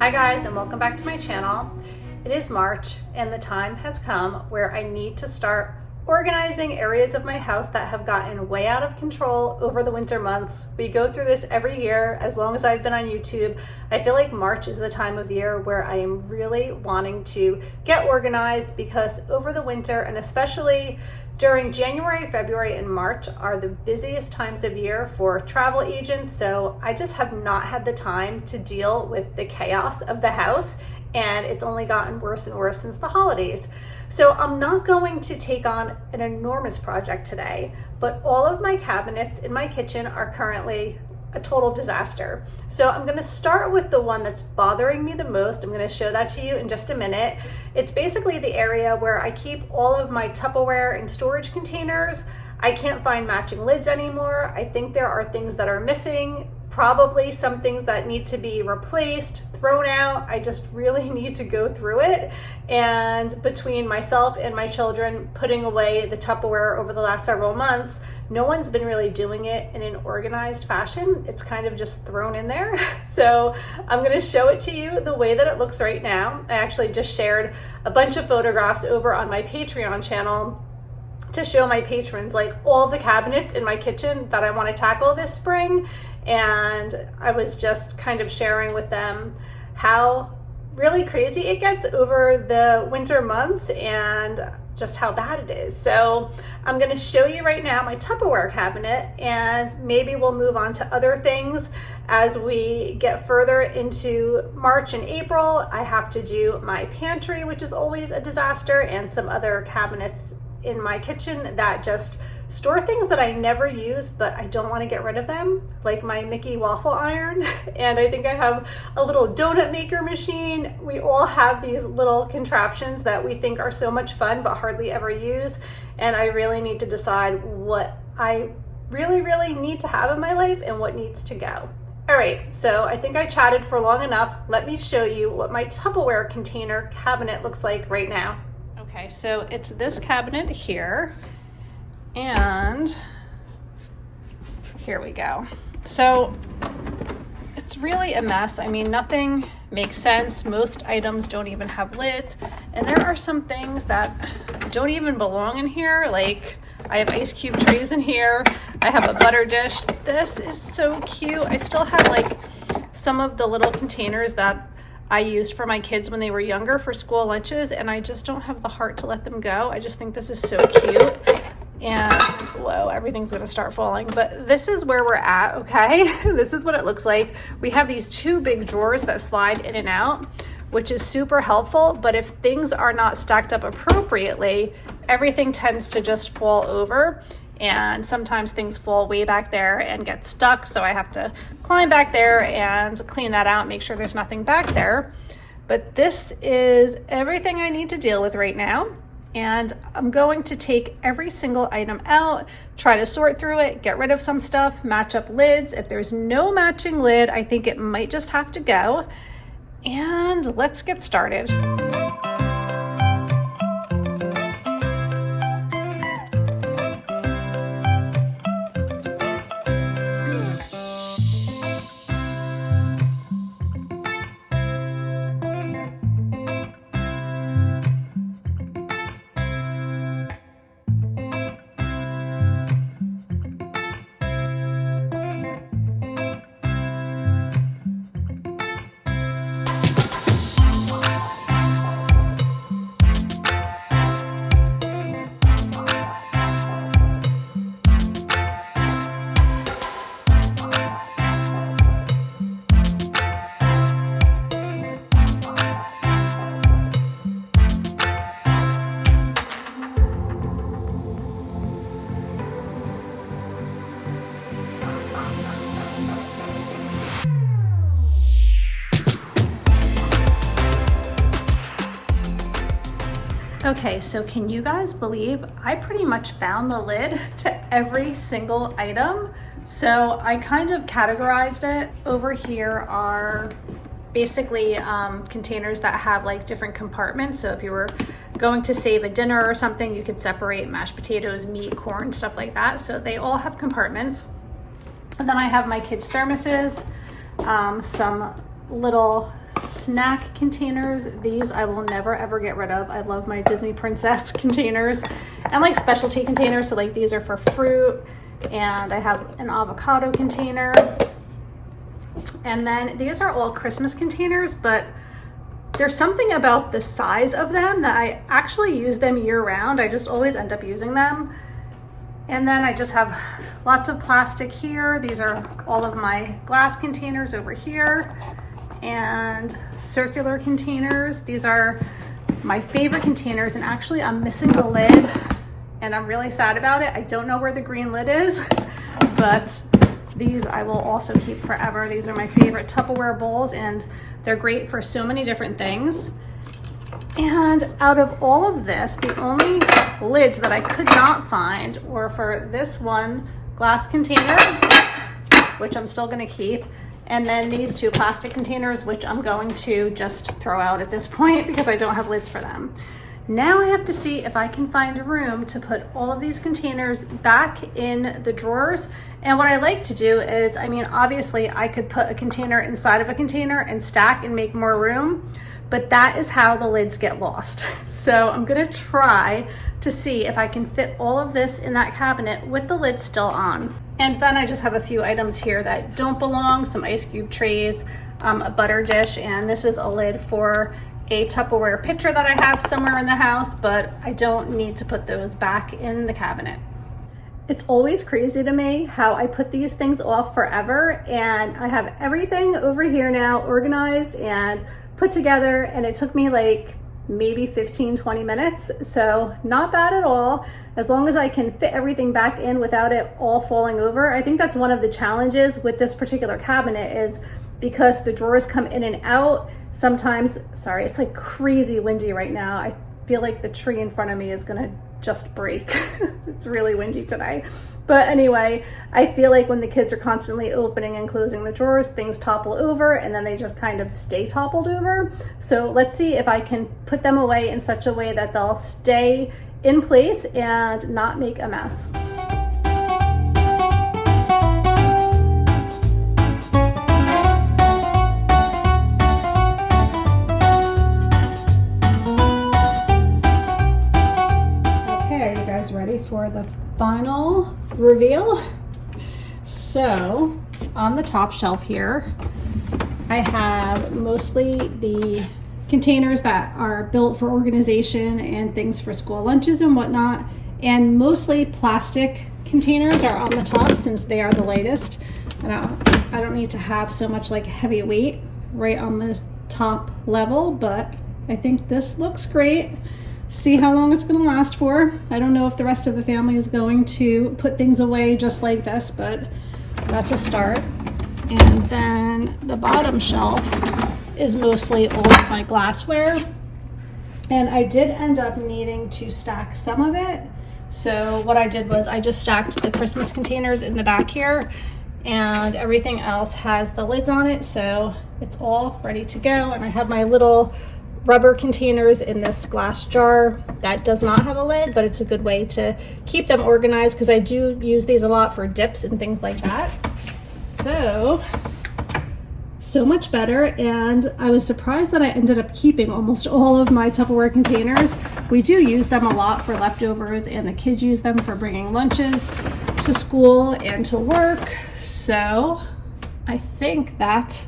Hi guys, and welcome back to my channel. It is March and the time has come where I need to start organizing areas of my house that have gotten way out of control over the winter months. We go through this every year as long as I've been on YouTube. I feel like March is the time of year where I am really wanting to get organized because over the winter, and especially during January, February, and March are the busiest times of year for travel agents. So I just have not had the time to deal with the chaos of the house, and it's only gotten worse and worse since the holidays. So I'm not going to take on an enormous project today, but all of my cabinets in my kitchen are currently a total disaster. So I'm gonna start with the one that's bothering me the most. I'm gonna show that to you in just a minute. It's basically the area where I keep all of my Tupperware and storage containers. I can't find matching lids anymore. I think there are things that are missing, probably some things that need to be replaced, thrown out. I just really need to go through it. And between myself and my children putting away the Tupperware over the last several months, no one's been really doing it in an organized fashion. It's kind of just thrown in there. So I'm gonna show it to you the way that it looks right now. I actually just shared a bunch of photographs over on my Patreon channel to show my patrons like all the cabinets in my kitchen that I want to tackle this spring. And I was just kind of sharing with them how really crazy it gets over the winter months and just how bad it is. So I'm going to show you right now my Tupperware cabinet, and maybe we'll move on to other things as we get further into March and April. I have to do my pantry, which is always a disaster, and some other cabinets in my kitchen that just store things that I never use, but I don't want to get rid of them, like my Mickey waffle iron. And I think I have a little donut maker machine. We all have these little contraptions that we think are so much fun, but hardly ever use. And I really need to decide what I really need to have in my life and what needs to go. All right, so I think I chatted for long enough. Let me show you what my Tupperware container cabinet looks like right now. Okay, so it's this cabinet here. And here we go. So it's really a mess. I mean, nothing makes sense. Most items don't even have lids. And there are some things that don't even belong in here. Like I have ice cube trays in here. I have a butter dish. This is so cute. I still have like some of the little containers that I used for my kids when they were younger for school lunches, and I just don't have the heart to let them go. I just think this is so cute. And whoa, everything's gonna start falling, but this is where we're at, okay? This is what it looks like. We have these two big drawers that slide in and out, which is super helpful, but if things are not stacked up appropriately, everything tends to just fall over, and sometimes things fall way back there and get stuck, so I have to climb back there and clean that out, make sure there's nothing back there. But this is everything I need to deal with right now. And I'm going to take every single item out, try to sort through it, get rid of some stuff, match up lids. If there's no matching lid, I think it might just have to go. And let's get started. Okay, so can you guys believe I pretty much found the lid to every single item? So I kind of categorized it. Over here are basically containers that have like different compartments. So if you were going to save a dinner or something, you could separate mashed potatoes, meat, corn, stuff like that. So they all have compartments. And then I have my kids' thermoses, some little snack containers. These I will never ever get rid of. I love my Disney princess containers, and like specialty containers. So like these are for fruit, and I have an avocado container. And then these are all Christmas containers, but there's something about the size of them that I actually use them year round. I just always end up using them. And then I just have lots of plastic here. These are all of my glass containers over here, and circular containers. These are my favorite containers, and actually I'm missing a lid and I'm really sad about it. I don't know where the green lid is, but these I will also keep forever. These are my favorite Tupperware bowls, and they're great for so many different things. And out of all of this, the only lids that I could not find were for this one glass container, which I'm still going to keep, and then these two plastic containers, which I'm going to just throw out at this point because I don't have lids for them. Now I have to see if I can find room to put all of these containers back in the drawers. And what I like to do is, I mean, obviously I could put a container inside of a container and stack and make more room, but that is how the lids get lost. So I'm gonna try to see if I can fit all of this in that cabinet with the lid still on. And then I just have a few items here that don't belong, some ice cube trays, a butter dish, and this is a lid for a Tupperware pitcher that I have somewhere in the house, but I don't need to put those back in the cabinet. It's always crazy to me how I put these things off forever, and I have everything over here now organized and put together, and it took me like maybe 15-20 minutes, so not bad at all, as long as I can fit everything back in without it all falling over. I think that's one of the challenges with this particular cabinet, is because the drawers come in and out sometimes. Sorry, it's like crazy windy right now. I feel like the tree in front of me is gonna just break. It's really windy today. But anyway, I feel like when the kids are constantly opening and closing the drawers, things topple over and then they just kind of stay toppled over. So let's see if I can put them away in such a way that they'll stay in place and not make a mess. Ready for the final reveal? So on the top shelf here, I have mostly the containers that are built for organization and things for school lunches and whatnot, and mostly plastic containers are on the top since they are the lightest. I don't need to have so much like heavy weight right on the top level, but I think this looks great. See how long it's going to last for. I don't know if the rest of the family is going to put things away just like this, but that's a start. And then the bottom shelf is mostly all of my glassware. And I did end up needing to stack some of it. So what I did was I just stacked the Christmas containers in the back here, and everything else has the lids on it. So it's all ready to go. And I have my little rubber containers in this glass jar that does not have a lid, but it's a good way to keep them organized because I do use these a lot for dips and things like that. So much better, and I was surprised that I ended up keeping almost all of my Tupperware containers. We do use them a lot for leftovers, and the kids use them for bringing lunches to school and to work. So I think that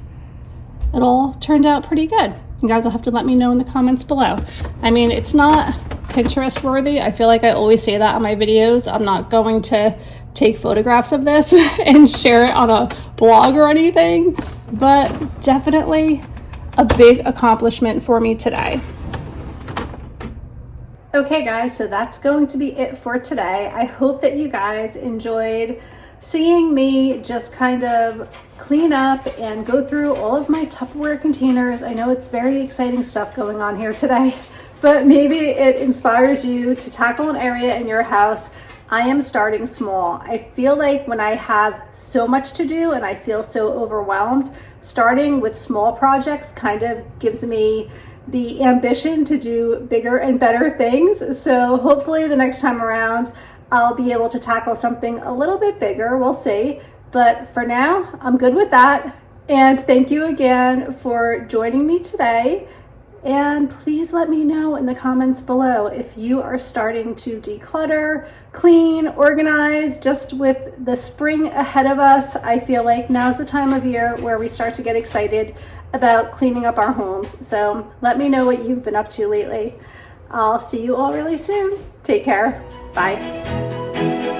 it all turned out pretty good. You guys will have to let me know in the comments below. I mean, it's not Pinterest worthy. I feel like I always say that on my videos. I'm not going to take photographs of this and share it on a blog or anything, but definitely a big accomplishment for me today. Okay guys, so that's going to be it for today. I hope that you guys enjoyed seeing me just kind of clean up and go through all of my Tupperware containers. I know it's very exciting stuff going on here today, but maybe it inspires you to tackle an area in your house. I am starting small. I feel like when I have so much to do and I feel so overwhelmed, starting with small projects kind of gives me the ambition to do bigger and better things. So hopefully the next time around, I'll be able to tackle something a little bit bigger. We'll see. But for now, I'm good with that. And thank you again for joining me today. And please let me know in the comments below if you are starting to declutter, clean, organize. Just with the spring ahead of us, I feel like now's the time of year where we start to get excited about cleaning up our homes. So let me know what you've been up to lately. I'll see you all really soon. Take care. Bye.